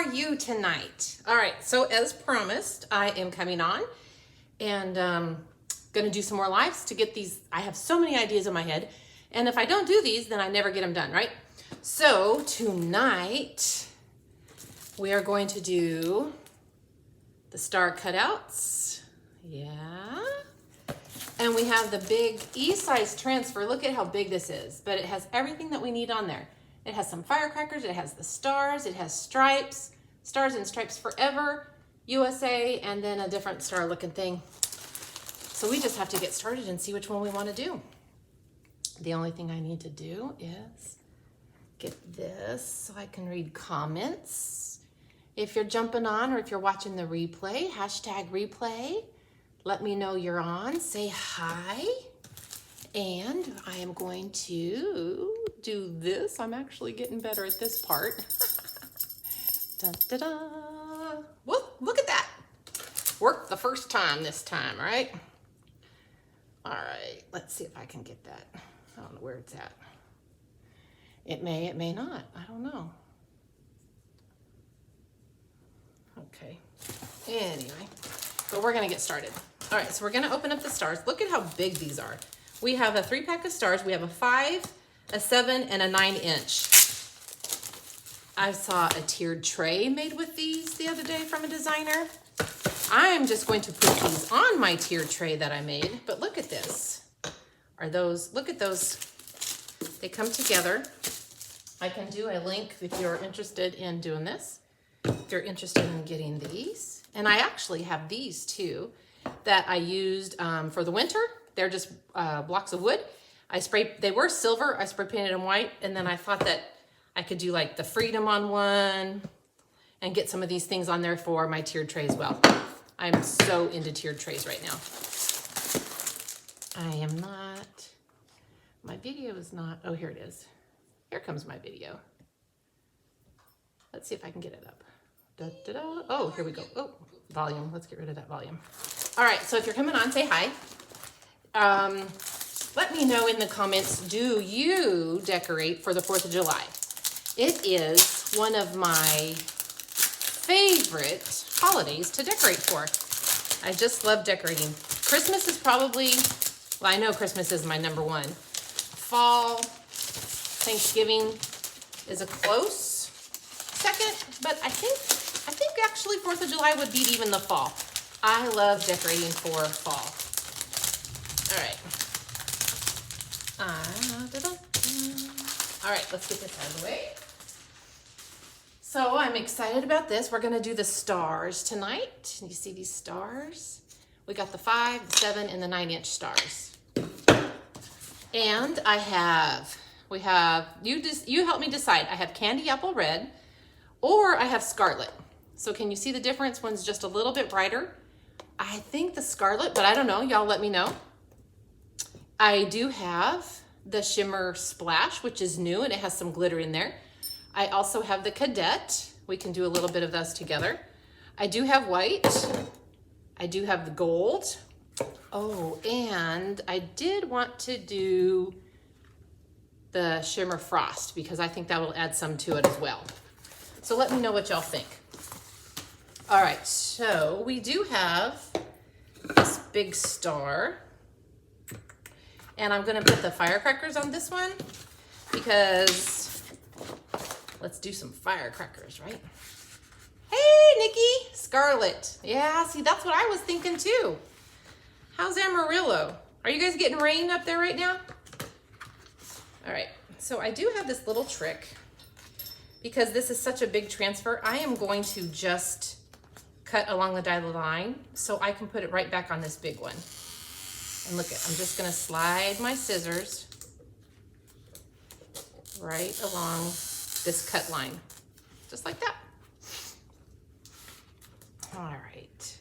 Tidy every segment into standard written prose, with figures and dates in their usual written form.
are you tonight? All right, so as promised, I am coming on and gonna do some more lives to get these. I have so many ideas in my head, and if I don't do these, then I never get them done, right? So tonight, we are going to do the star cutouts. Yeah. And we have the big E-size transfer. Look at how big this is, but it has everything that we need on there. It has some firecrackers, it has the stars, it has stripes, Stars and Stripes Forever, USA, and then a different star looking thing. So we just have to get started and see which one we want to do. The only thing I need to do is get this so I can read comments. If you're jumping on or if you're watching the replay, #replay, let me know you're on, say hi. And I am going to do this. I'm actually getting better at this part. Dun, da, da. Whoa, look at that. Worked the first time this time, right? All right, let's see if I can get that. I don't know where it's at. It may not. I don't know. Okay, anyway, but we're gonna get started. All right, so we're gonna open up the stars. Look at how big these are. We have a 3-pack of stars. We have a 5, a 7, and a 9-inch. I saw a tiered tray made with these the other day from a designer. I'm just going to put these on my tiered tray that I made, but look at this. Look at those. They come together. I can do a link if you're interested in doing this. If you're interested in getting these. And I actually have these too that I used for the winter. They're just blocks of wood. They were silver. I spray painted them white. And then I thought that I could do like the Freedom on one and get some of these things on there for my tiered tray as well. I'm so into tiered trays right now. I am not, my video is not, oh, here it is. Here comes my video. Let's see if I can get it up. Da, da, da. Oh, here we go. Oh, volume. Let's get rid of that volume. All right, so if you're coming on, say hi. Let me know in the comments, do you decorate for the 4th of July? It is one of my favorite holidays to decorate for. I just love decorating. Christmas is probably, well, I know Christmas is my #1. Fall, Thanksgiving is a close second, but I think actually 4th of July would beat even the fall. I love decorating for fall. All right. All right, let's get this out of the way. So I'm excited about this. We're gonna do the stars tonight. You see these stars? We got the 5, the 7, and the 9-inch stars. And you help me decide. I have candy apple red or I have scarlet. So can you see the difference? One's just a little bit brighter. I think the scarlet, but I don't know. Y'all let me know. I do have the shimmer splash, which is new and it has some glitter in there. I also have the cadet. We can do a little bit of those together. I do have white. I do have the gold. Oh, and I did want to do the shimmer frost because I think that will add some to it as well. So let me know what y'all think. All right, so we do have this big star. And I'm gonna put the firecrackers on this one because let's do some firecrackers, right? Hey, Nikki, Scarlet. Yeah, see, that's what I was thinking too. How's Amarillo? Are you guys getting rain up there right now? All right, so I do have this little trick because this is such a big transfer. I am going to just cut along the dotted line so I can put it right back on this big one. And look, I'm just gonna slide my scissors right along this cut line, just like that. All right.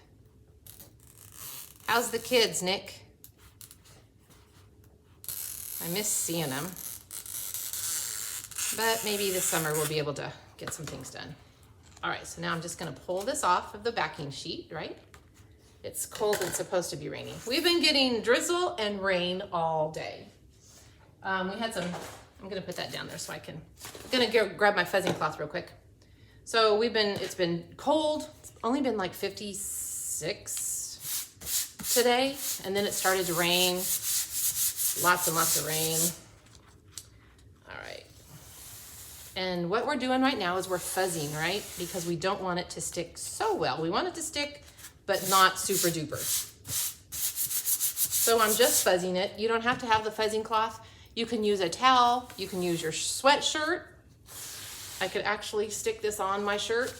How's the kids, Nick? I miss seeing them. But maybe this summer we'll be able to get some things done. All right, so now I'm just gonna pull this off of the backing sheet, right? It's cold and supposed to be raining. We've been getting drizzle and rain all day. We had some, I'm gonna put that down there so I can, I'm gonna go grab my fuzzing cloth real quick. So it's been cold. It's only been like 56 today. And then it started to rain. Lots and lots of rain. All right. And what we're doing right now is we're fuzzing, right? Because we don't want it to stick so well. We want it to stick, but not super duper. So I'm just fuzzing it. You don't have to have the fuzzing cloth. You can use a towel. You can use your sweatshirt. I could actually stick this on my shirt.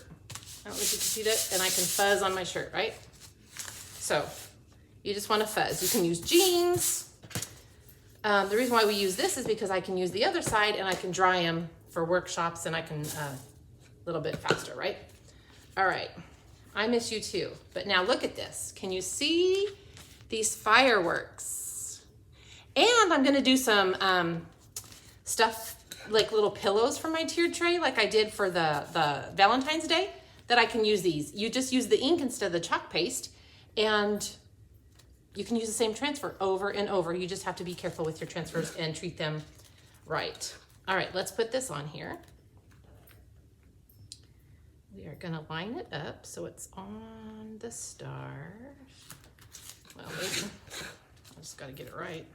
I don't know if you can see that. And I can fuzz on my shirt, right? So you just want to fuzz. You can use jeans. The reason why we use this is because I can use the other side and I can dry them for workshops and I can a little bit faster, right? All right, I miss you too. But now look at this. Can you see these fireworks? And I'm gonna do some stuff like little pillows for my tiered tray like I did for the Valentine's Day that I can use these. You just use the ink instead of the chalk paste and you can use the same transfer over and over. You just have to be careful with your transfers and treat them right. All right, let's put this on here. We are gonna line it up so it's on the star. Well, maybe. I just gotta get it right.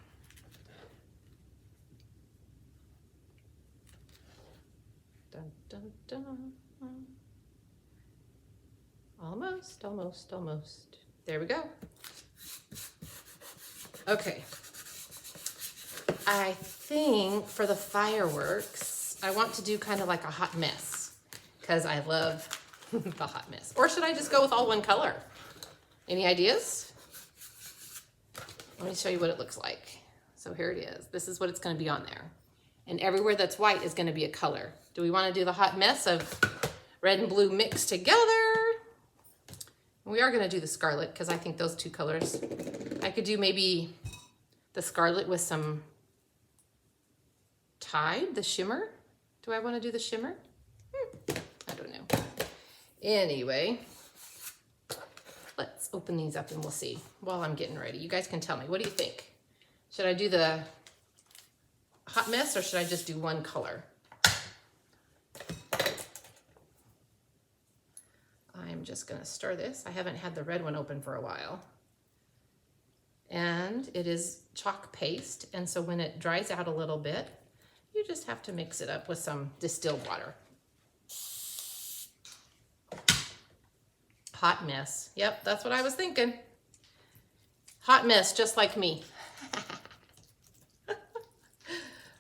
Dun, dun, dun. Almost, almost, almost. There we go. Okay. I think for the fireworks, I want to do kind of like a hot mess because I love the hot mess. Or should I just go with all one color? Any ideas? Let me show you what it looks like. So here it is. This is what it's going to be on there. And everywhere that's white is going to be a color. Do we want to do the hot mess of red and blue mixed together? We are going to do the scarlet because I think those two colors. I could do maybe the scarlet with some Tide, the shimmer. Do I want to do the shimmer? I don't know. Anyway, let's open these up and we'll see while I'm getting ready. You guys can tell me. What do you think? Should I do the hot mess or should I just do one color? I'm just going to stir this. I haven't had the red one open for a while. And it is chalk paste. And so when it dries out a little bit, you just have to mix it up with some distilled water. Hot mess. Yep, that's what I was thinking. Hot mess, just like me.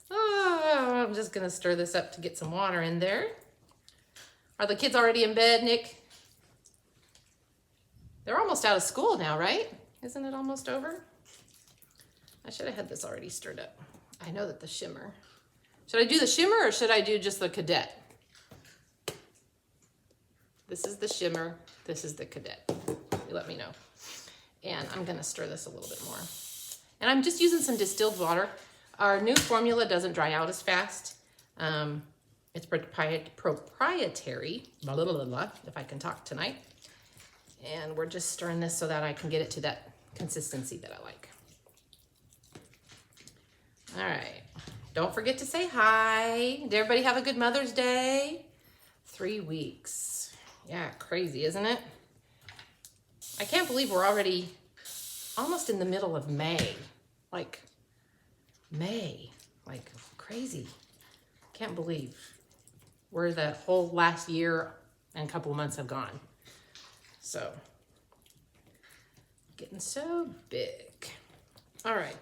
Oh, I'm just going to stir this up to get some water in there. Are the kids already in bed, Nick? They're almost out of school now, right? Isn't it almost over? I should have had this already stirred up. I know that the shimmer. Should I do the shimmer or should I do just the cadet? This is the shimmer. This is the cadet. You let me know. And I'm going to stir this a little bit more. And I'm just using some distilled water. Our new formula doesn't dry out as fast. It's proprietary, blah, blah, blah, blah, if I can talk tonight. And we're just stirring this so that I can get it to that consistency that I like. All right. Don't forget to say hi. Did everybody have a good Mother's Day? 3 weeks. Yeah, crazy, isn't it? I can't believe we're already almost in the middle of May. Like, May. Like, crazy. Can't believe where the whole last year and couple of months have gone. So, getting so big. All right.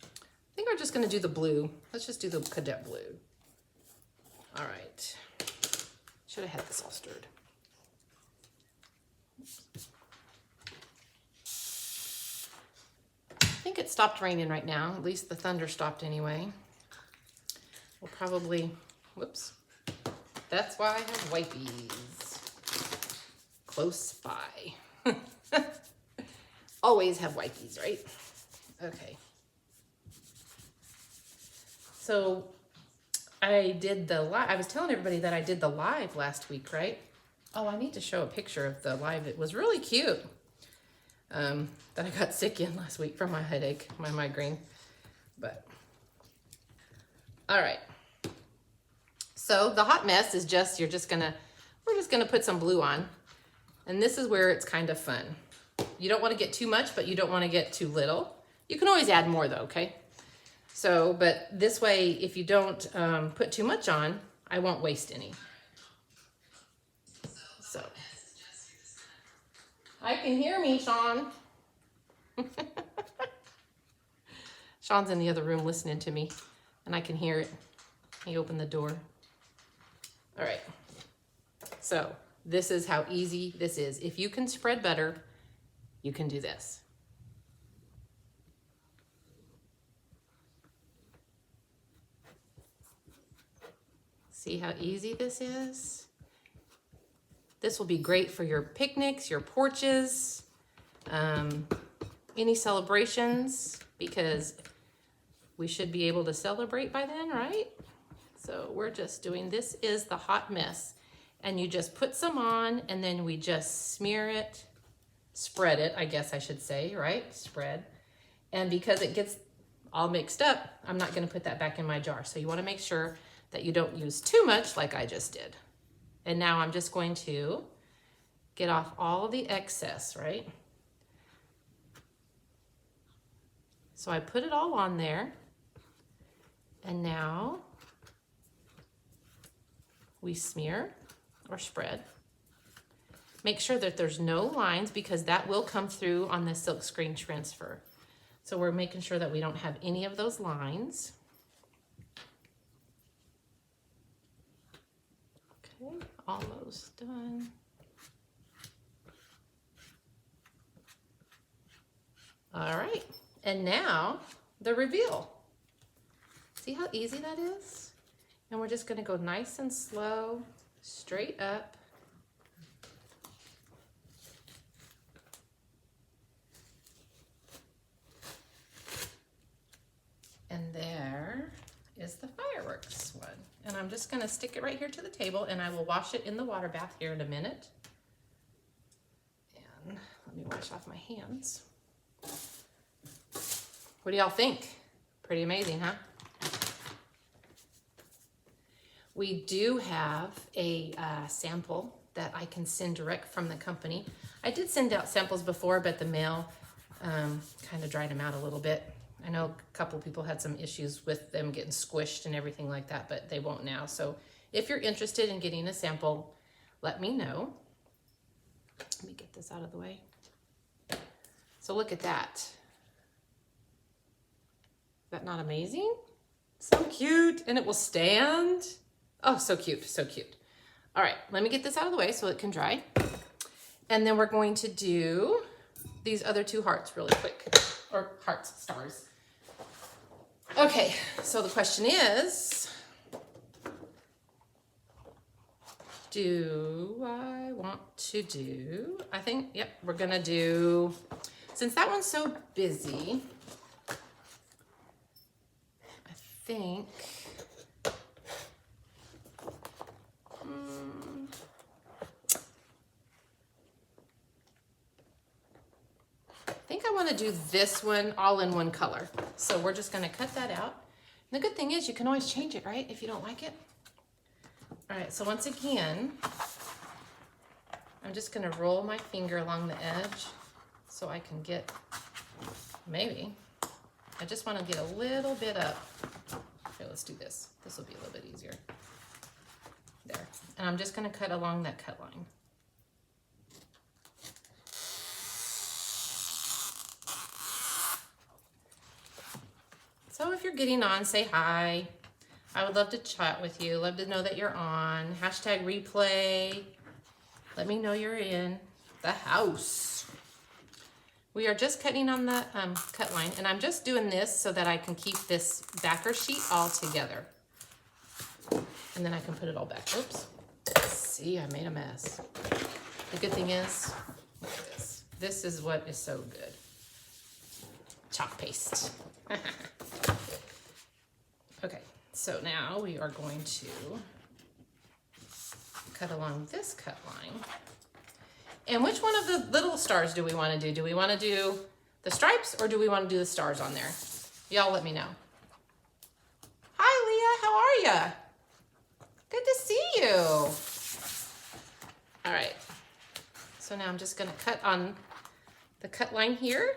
I think we're just going to do the blue. Let's just do the cadet blue. All right. Should have had this all stirred. I think it stopped raining right now. At least the thunder stopped anyway. We'll probably, whoops. That's why I have wipies close by. Always have wipies, right? Okay. So I did the live. I was telling everybody that I did the live last week, right? Oh, I need to show a picture of the live. It was really cute. That I got sick in last week from my headache, my migraine. But, all right. So the hot mess is just, you're just gonna we're just gonna put some blue on. And this is where it's kind of fun. You don't wanna get too much, but you don't wanna get too little. You can always add more though, okay? So, but this way, if you don't put too much on, I won't waste any. So, I can hear me, Sean. Sean's in the other room listening to me, and I can hear it. He opened the door. All right. So, this is how easy this is. If you can spread butter, you can do this. See how easy this is? This will be great for your picnics, your porches, any celebrations, because we should be able to celebrate by then, right? So we're just doing, this is the hot mess. And you just put some on, and then we just smear it, spread it, I guess I should say, right? Spread. And because it gets all mixed up, I'm not gonna put that back in my jar. So you wanna make sure that you don't use too much like I just did. And now I'm just going to get off all the excess, right? So I put it all on there. And now we smear or spread. Make sure that there's no lines, because that will come through on the silk screen transfer. So we're making sure that we don't have any of those lines. Okay, almost done. All right, and now the reveal. See how easy that is? And we're just gonna go nice and slow, straight up. And there is the fireworks one. And I'm just gonna stick it right here to the table, and I will wash it in the water bath here in a minute. And let me wash off my hands. What do y'all think? Pretty amazing, huh? We do have a sample that I can send direct from the company. I did send out samples before, but the mail kind of dried them out a little bit. I know a couple people had some issues with them getting squished and everything like that, but they won't now. So if you're interested in getting a sample, let me know. Let me get this out of the way. So look at that. Is that not amazing? So cute, and it will stand. Oh, so cute, so cute. All right, let me get this out of the way so it can dry. And then we're going to do these other two hearts really quick, or hearts, stars. Okay, so the question is, do I want to do, I think, yep, we're gonna do, since that one's so busy, I think, I want to do this one all in one color. So we're just going to cut that out. And the good thing is you can always change it, right? If you don't like it. All right, so once again, I'm just going to roll my finger along the edge so I can get, maybe, I just want to get a little bit up. Here, let's do this. This will be a little bit easier. There. And I'm just going to cut along that cut line. So if you're getting on, say hi. I would love to chat with you. Love to know that you're on. Hashtag replay. Let me know you're in the house. We are just cutting on the cut line, and I'm just doing this so that I can keep this backer sheet all together. And then I can put it all back. Oops. See, I made a mess. The good thing is, look at this. This is what is so good. Chalk paste. Okay, so now we are going to cut along this cut line. And which one of the little stars do we want to do? Do we want to do the stripes, or do we want to do the stars on there? Y'all let me know. Hi, Leah, how are ya? Good to see you. All right, so now I'm just gonna cut on the cut line here.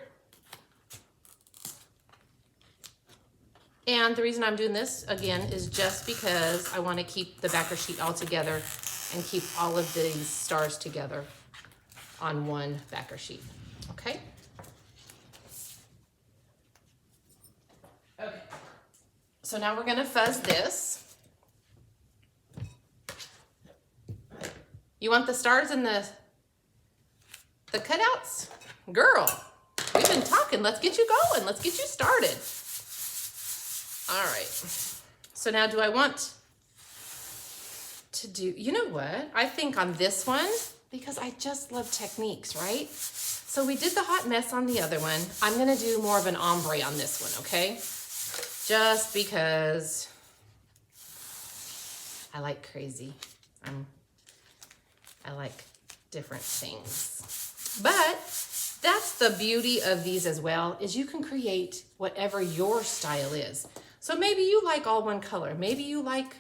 And the reason I'm doing this, again, is just because I want to keep the backer sheet all together and keep all of these stars together on one backer sheet, okay? Okay, so now we're gonna fuzz this. You want the stars and the cutouts? Girl, we've been talking, let's get you going, let's get you started. All right, so now do I want to do, you know what? I think on this one, because I just love techniques, right? So we did the hot mess on the other one. I'm gonna do more of an ombre on this one, okay? Just because I like crazy. I like different things. But that's the beauty of these as well, is you can create whatever your style is. So maybe you like all one color. Maybe you like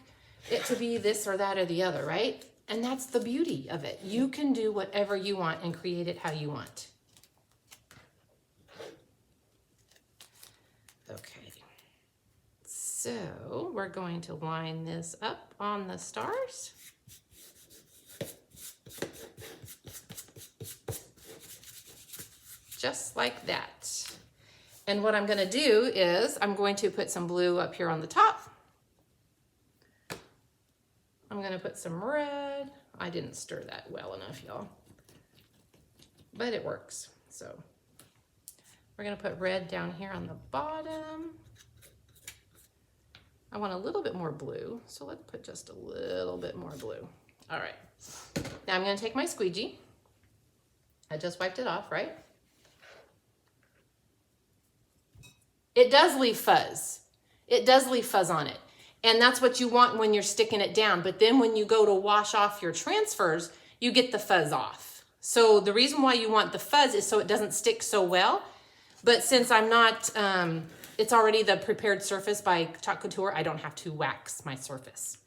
it to be this or that or the other, right? And that's the beauty of it. You can do whatever you want and create it how you want. Okay, so we're going to line this up on the stars. Just like that. And what I'm gonna do is I'm going to put some blue up here on the top. I'm gonna put some red. I didn't stir that well enough, y'all, but it works. So we're gonna put red down here on the bottom. I want a little bit more blue, so let's put just a little bit more blue. All right, now I'm gonna take my squeegee. I just wiped it off, right? It does leave fuzz. It does leave fuzz on it. And that's what you want when you're sticking it down. But then when you go to wash off your transfers, you get the fuzz off. So the reason why you want the fuzz is so it doesn't stick so well. But since I'm not, it's already the prepared surface by Chalk Couture, I don't have to wax my surface.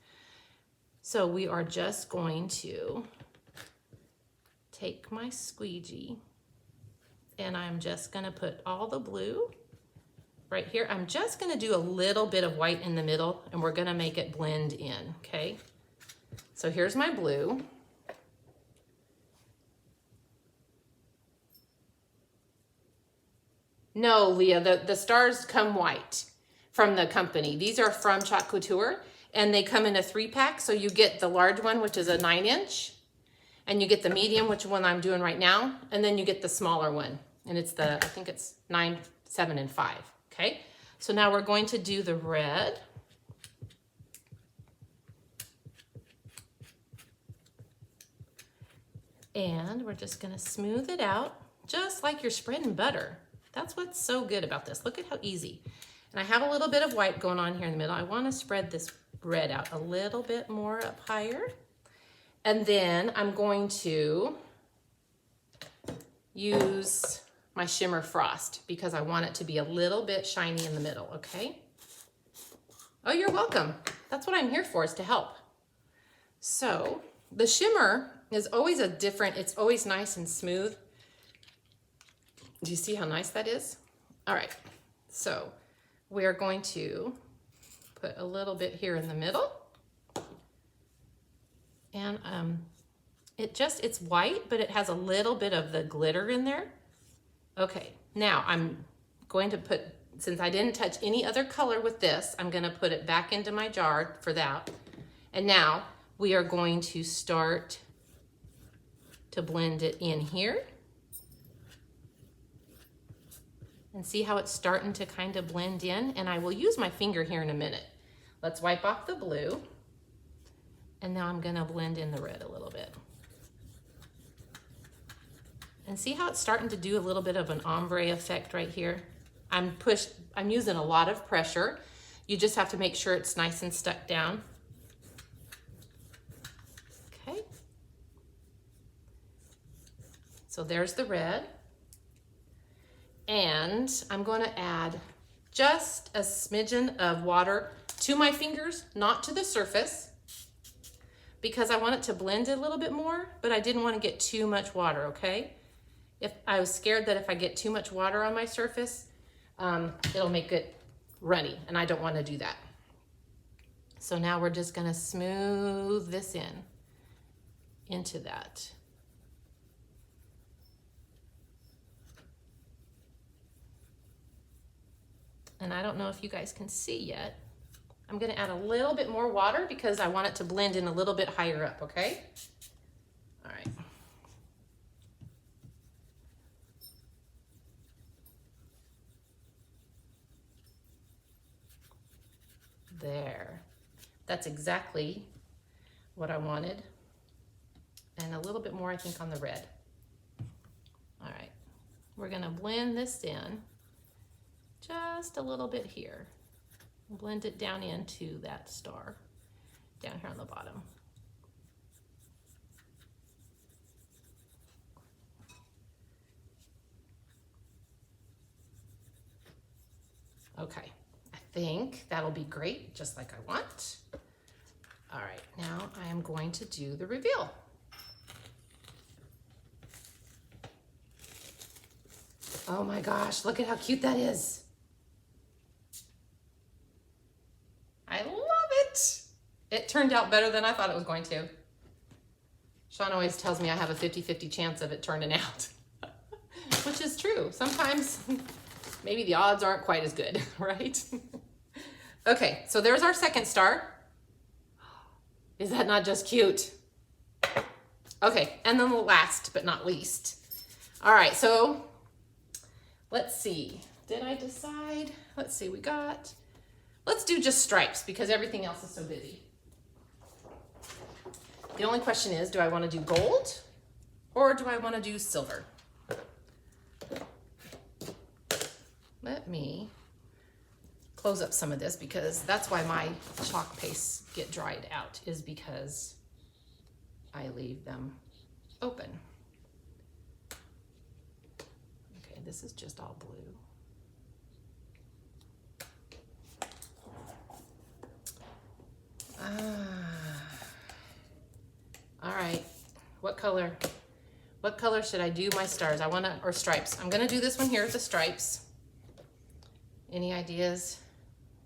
So we are just going to take my squeegee and I'm just gonna put all the blue right here. I'm just gonna do a little bit of white in the middle and we're gonna make it blend in, okay? So here's my blue. No, Leah, the stars come white from the company. These are from Chalk Couture and they come in a 3-pack. So you get the large one, which is a 9-inch, and you get the medium, which one I'm doing right now, and then you get the smaller one. And it's the, I think it's 9, 7, and 5. Okay, so now we're going to do the red. And we're just gonna smooth it out, just like you're spreading butter. That's what's so good about this. Look at how easy. And I have a little bit of white going on here in the middle. I wanna spread this red out a little bit more up higher. And then I'm going to use my shimmer frost because I want it to be a little bit shiny in the middle, okay? Oh, you're welcome. That's what I'm here for, is to help. So the shimmer is always a different, it's always nice and smooth. Do you see how nice that is? All right, so we are going to put a little bit here in the middle. And it's white, but it has a little bit of the glitter in there. Okay, now I'm going to put, since I didn't touch any other color with this, I'm gonna put it back into my jar for that. And now we are going to start to blend it in here. And see how it's starting to kind of blend in? And I will use my finger here in a minute. Let's wipe off the blue. And now I'm gonna blend in the red a little bit. And see how it's starting to do a little bit of an ombre effect right here? I'm using a lot of pressure. You just have to make sure it's nice and stuck down. Okay. So there's the red. And I'm gonna add just a smidgen of water to my fingers, not to the surface, because I want it to blend a little bit more, but I didn't want to get too much water, okay? If I was scared that if I get too much water on my surface, it'll make it runny, and I don't want to do that. So now we're just gonna smooth this into that. And I don't know if you guys can see yet. I'm gonna add a little bit more water because I want it to blend in a little bit higher up, okay? All right. There. That's exactly what I wanted. And a little bit more, I think, on the red. All right. We're gonna blend this in just a little bit here. Blend it down into that star down here on the bottom. Okay, I think that'll be great, just like I want. All right, now I am going to do the reveal. Oh my gosh, look at how cute that is. I love it. It turned out better than I thought it was going to. Sean always tells me I have a 50-50 chance of it turning out, which is true. Sometimes maybe the odds aren't quite as good, right? Okay, so there's our second star. Is that not just cute? Okay, and then the last but not least. All right, so let's see. Did I decide? Let's see, let's do just stripes because everything else is so busy. The only question is, do I want to do gold or do I want to do silver? Let me close up some of this because that's why my chalk pastes get dried out, is because I leave them open. Okay, this is just all blue. All right, what color should I do my stars? Or stripes. I'm gonna do this one here, the stripes. Any ideas?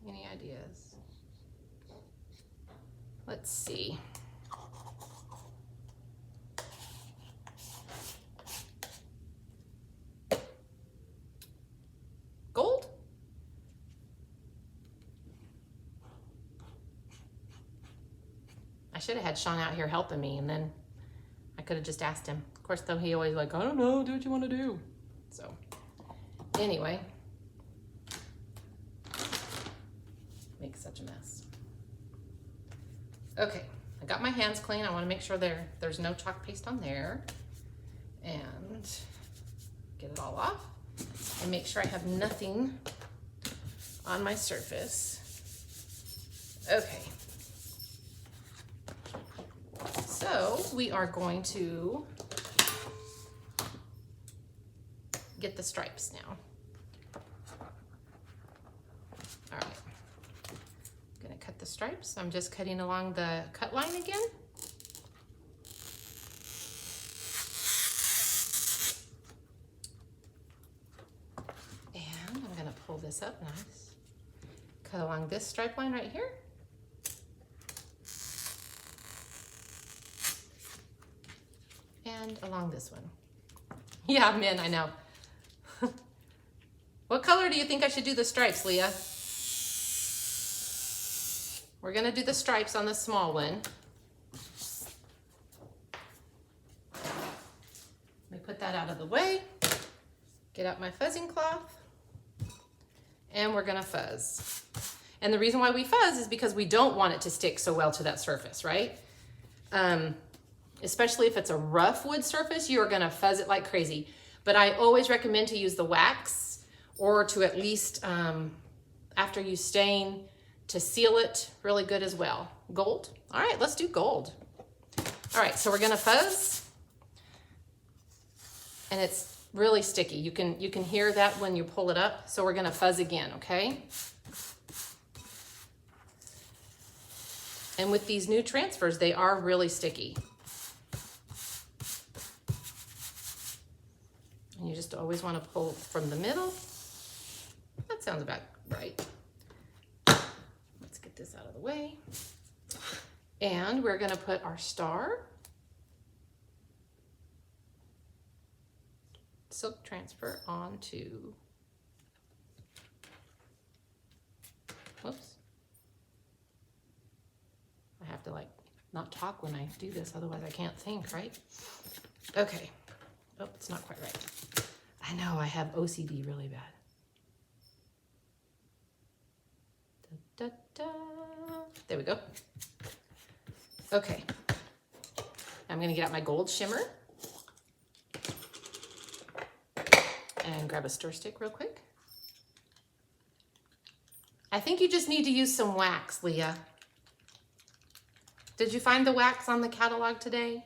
Any ideas? Let's see. Gold? I should have had Sean out here helping me, and then I could have just asked him. Of course, though, he always like, I don't know, do what you want to do. So, anyway. Makes such a mess. Okay, I got my hands clean. I want to make sure there's no chalk paste on there. And get it all off. And make sure I have nothing on my surface. Okay. So we are going to get the stripes now. All right, I'm gonna cut the stripes. I'm just cutting along the cut line again. And I'm gonna pull this up nice. Cut along this stripe line right here. And along this one. Yeah, Min, I know. What color do you think I should do the stripes, Leah? We're gonna do the stripes on the small one. Let me put that out of the way. Get out my fuzzing cloth. And we're gonna fuzz. And the reason why we fuzz is because we don't want it to stick so well to that surface, right? Especially if it's a rough wood surface, you are gonna fuzz it like crazy. But I always recommend to use the wax, or to at least, after you stain, to seal it really good as well. Gold? All right, let's do gold. All right, so we're gonna fuzz. And it's really sticky. You can hear that when you pull it up. So we're gonna fuzz again, okay? And with these new transfers, they are really sticky. And you just always want to pull from the middle. That sounds about right. Let's get this out of the way. And we're going to put our star silk transfer onto, whoops. I have to like not talk when I do this, otherwise I can't think, right? Okay. Oh, it's not quite right. I know I have OCD really bad. Da, da, da. There we go. Okay. I'm gonna get out my gold shimmer and grab a stir stick real quick. I think you just need to use some wax, Leah. Did you find the wax on the catalog today?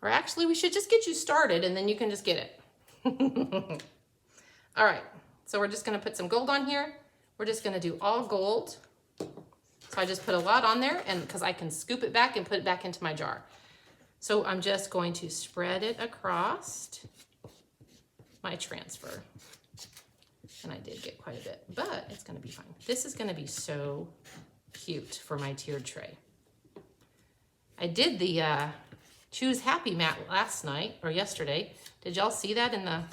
Or actually, we should just get you started and then you can just get it. All right, so we're just gonna put some gold on here. We're just gonna do all gold. So I just put a lot on there and because I can scoop it back and put it back into my jar. So I'm just going to spread it across my transfer. And I did get quite a bit, but it's gonna be fine. This is gonna be so cute for my tiered tray. I did the Choose Happy mat last night or yesterday. Did y'all see that in the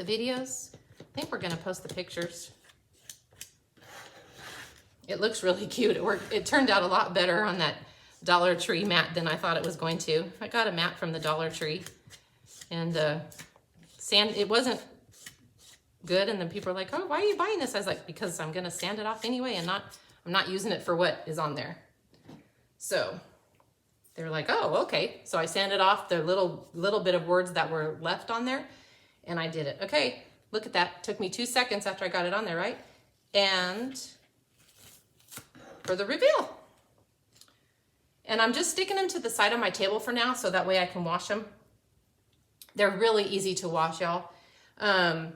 videos? I think we're gonna post the pictures. It looks really cute. It turned out a lot better on that Dollar Tree mat than I thought it was going to. I got a mat from the Dollar Tree and it wasn't good. And then people are like, oh, why are you buying this? I was like, because I'm gonna sand it off anyway and I'm not using it for what is on there. So they were like, oh, okay. So I sanded off the little bit of words that were left on there and I did it. Okay, look at that. Took me 2 seconds after I got it on there, right? And for the reveal. And I'm just sticking them to the side of my table for now so that way I can wash them. They're really easy to wash, y'all. I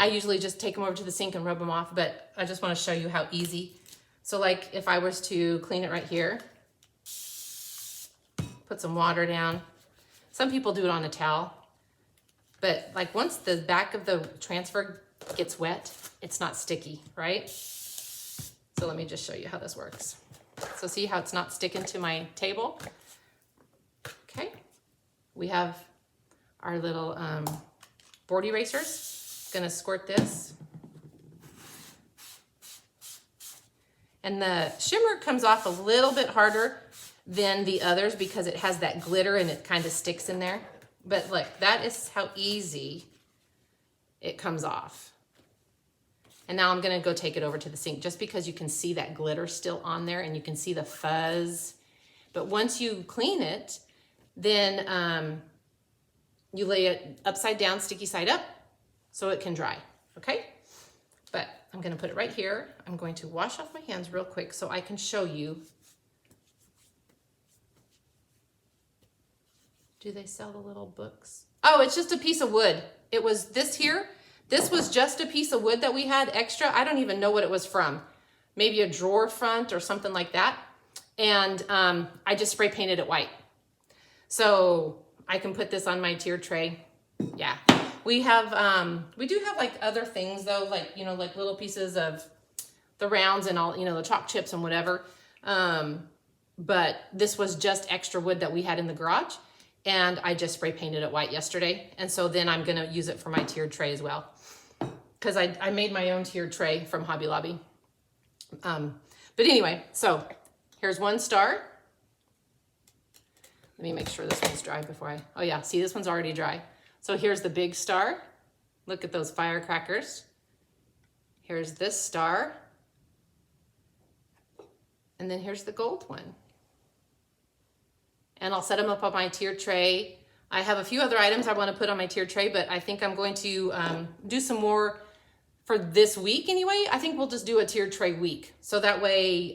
usually just take them over to the sink and rub them off, but I just want to show you how easy. So like if I was to clean it right here, put some water down. Some people do it on a towel, but like once the back of the transfer gets wet, it's not sticky, right? So let me just show you how this works. So see how it's not sticking to my table? Okay, we have our little board erasers. Gonna squirt this. And the shimmer comes off a little bit harder than the others because it has that glitter and it kind of sticks in there. But look, that is how easy it comes off. And now I'm gonna go take it over to the sink just because you can see that glitter still on there and you can see the fuzz. But once you clean it, then you lay it upside down, sticky side up, so it can dry, okay? But I'm gonna put it right here. I'm going to wash off my hands real quick so I can show you. Do they sell the little books? Oh, it's just a piece of wood. It was this here. This was just a piece of wood that we had extra. I don't even know what it was from. Maybe a drawer front or something like that. And I just spray painted it white. So I can put this on my tier tray. Yeah. We have, we do have like other things though, like, you know, like little pieces of the rounds and all, you know, the chalk chips and whatever. But this was just extra wood that we had in the garage. And I just spray painted it white yesterday. And so then I'm gonna use it for my tiered tray as well. Cause I made my own tiered tray from Hobby Lobby. But anyway, so here's one star. Let me make sure this one's dry before oh yeah, see this one's already dry. So here's the big star. Look at those firecrackers. Here's this star. And then here's the gold one. And I'll set them up on my tiered tray. I have a few other items I want to put on my tiered tray, but I think I'm going to do some more for this week anyway. I think we'll just do a tiered tray week. So that way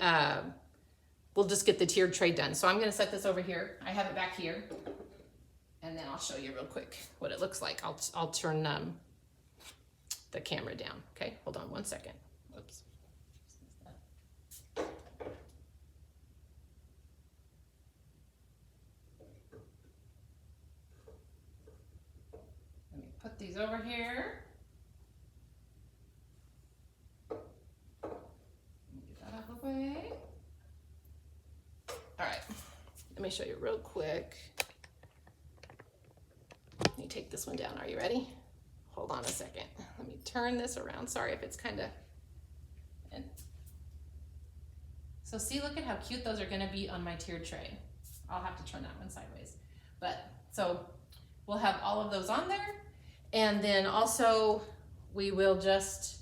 we'll just get the tiered tray done. So I'm going to set this over here. I have it back here. And then I'll show you real quick what it looks like. I'll turn the camera down. Okay, hold on one second. Oops. put these over here. Get that out of the way. All right, let me show you real quick. Let me take this one down. Are you ready? Hold on a second. Let me turn this around. Sorry if it's kind of... So see, look at how cute those are going to be on my tiered tray. I'll have to turn that one sideways. But so we'll have all of those on there. And then also we will just,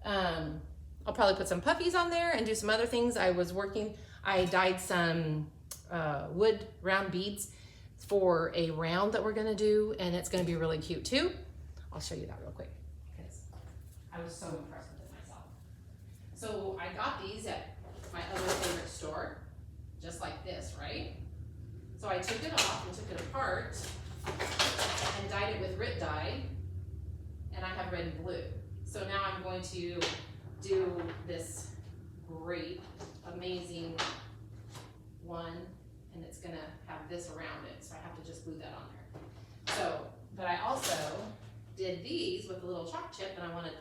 I'll probably put some puffies on there and do some other things. I dyed some wood round beads for a round that we're going to do. And it's going to be really cute too. I'll show you that real quick because I was so impressed with it myself. So I got these at my other favorite store, just like this, right? So I took it off and took it apart and dyed it with RIT dye, and I have red and blue. So now I'm going to do this great, amazing one, and it's gonna have this around it, so I have to just glue that on there. So, but I also did these with a little chalk chip, and I wanted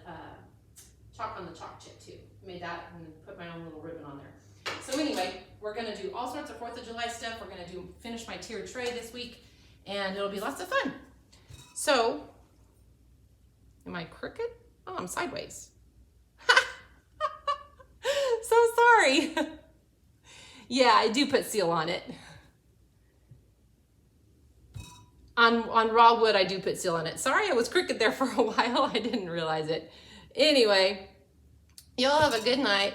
chalk on the chalk chip too. Made that and put my own little ribbon on there. So anyway, we're gonna do all sorts of 4th of July stuff. We're gonna finish my tiered tray this week, and it'll be lots of fun. So, am I crooked? Oh, I'm sideways. So sorry. Yeah, I do put seal on it. On raw wood, I do put seal on it. Sorry, I was crooked there for a while. I didn't realize it. Anyway, y'all have a good night,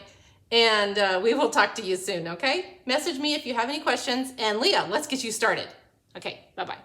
and we will talk to you soon, okay? Message me if you have any questions, and Leah, let's get you started. Okay, bye-bye.